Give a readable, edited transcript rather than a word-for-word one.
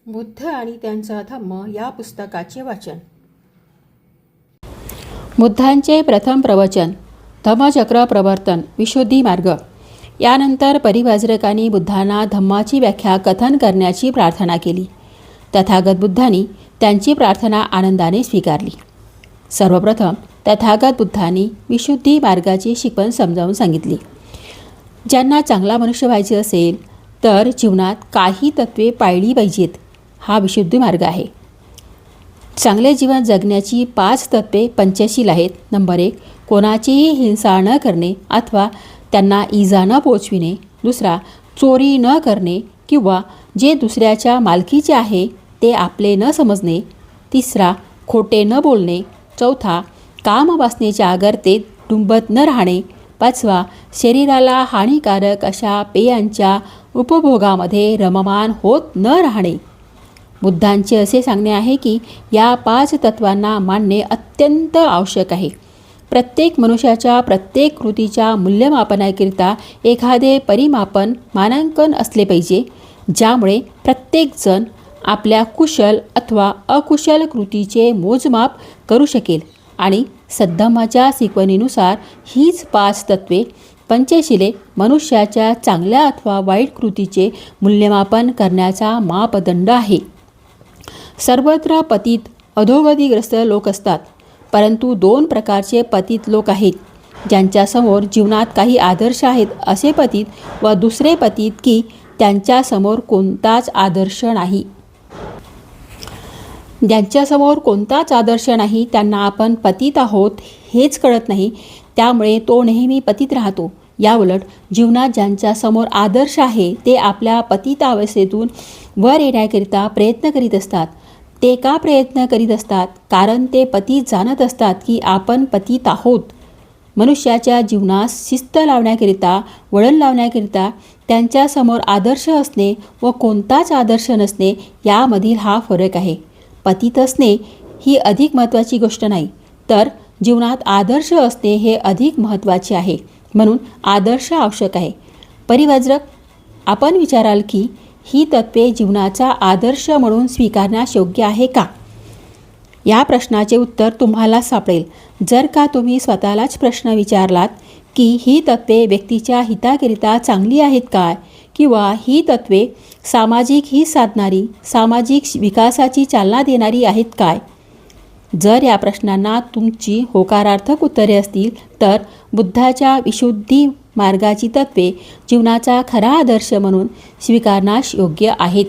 बुद्ध आणि त्यांचा धम्म या पुस्तकाचे वाचन. बुद्धांचे प्रथम प्रवचन धम्मचक्र प्रवर्तन विशुद्धी मार्ग. यानंतर परिव्राजकांनी बुद्धांना धम्माची व्याख्या कथन करण्याची प्रार्थना केली. तथागत बुद्धांनी त्यांची प्रार्थना आनंदाने स्वीकारली. सर्वप्रथम तथागत बुद्धांनी विशुद्धी मार्गाची शिकवण समजावून सांगितली. ज्यांना चांगला मनुष्य व्हायचे असेल तर जीवनात काही तत्त्वे पाळली पाहिजेत. हा विशुद्धी मार्ग आहे. चांगले जीवन जगण्याची 5 तत्त्वे पंचशील आहेत. नंबर 1, कोणाचीही हिंसा न करणे अथवा त्यांना इजा न पोचविणे. दुसरा, चोरी न करणे किंवा जे दुसऱ्याच्या मालकीचे आहे ते आपले न समजणे. तिसरा, खोटे न बोलणे. चौथा, कामवासनेच्या आगरतेत डुंबत न राहणे. 5वा, शरीराला हानिकारक अशा पेयांच्या उपभोगामध्ये रममाण होत न राहणे. बुद्धांचे असे सांगणे आहे की या 5 तत्वांना मानणे अत्यंत आवश्यक आहे. प्रत्येक मनुष्याच्या प्रत्येक कृतीच्या मूल्यमापनाकरिता एखादे परिमापन मानांकन असले पाहिजे, ज्यामुळे प्रत्येकजण आपल्या कुशल अथवा अकुशल कृतीचे मोजमाप करू शकेल आणि सद्धम्माच्या शिकवणीनुसार हीच 5 तत्वे पंचशिले मनुष्याच्या चांगल्या अथवा वाईट कृतीचे मूल्यमापन करण्याचा मापदंड आहे. सर्वत्र पतित अधोगतिग्रस्त लोक असतात, परंतु 2 प्रकारचे पतित लोक आहेत. ज्यांच्यासमोर जीवनात काही आदर्श आहेत असे पतित व दुसरे पतित की त्यांच्यासमोर कोणताच आदर्श नाही. ज्यांच्यासमोर कोणताच आदर्श नाही त्यांना आपण पतित आहोत हेच कळत नाही, त्यामुळे तो नेहमी पतित राहतो. याउलट जीवनात ज्यांच्यासमोर आदर्श आहे ते आपल्या पतितावस्थेतून वर येण्याकरिता प्रयत्न करीत असतात. ते का प्रयत्न करीत असतात? कारण ते पतित जाणत असतात की आपण पतित आहोत. मनुष्याच्या जीवनास शिस्त लावण्याकरिता, वळण लावण्याकरिता त्यांच्यासमोर आदर्श असणे व कोणताच आदर्श नसणे यामधील हा फरक आहे. पतित असणे ही अधिक महत्त्वाची गोष्ट नाही, तर जीवनात आदर्श असणे हे अधिक महत्त्वाचे आहे. म्हणून आदर्श आवश्यक आहे. परिव्राजक, आपण विचाराल की ही तत्त्वे जीवनाचा आदर्श म्हणून स्वीकारण्यास योग्य आहे का? या प्रश्नाचे उत्तर तुम्हाला सापडेल जर का तुम्ही स्वतःलाच प्रश्न विचारलात की ही तत्त्वे व्यक्तीच्या हिताकरिता चांगली आहेत काय, किंवा ही तत्त्वे सामाजिक हित साधणारी, सामाजिक विकासाची चालना देणारी आहेत काय. जर या प्रश्नांना तुमची होकारार्थक उत्तरे असतील तर बुद्धाच्या विशुद्धी मार्गाची तत्त्वे जीवनाचा खरा आदर्श म्हणून स्वीकारण्यास योग्य आहेत.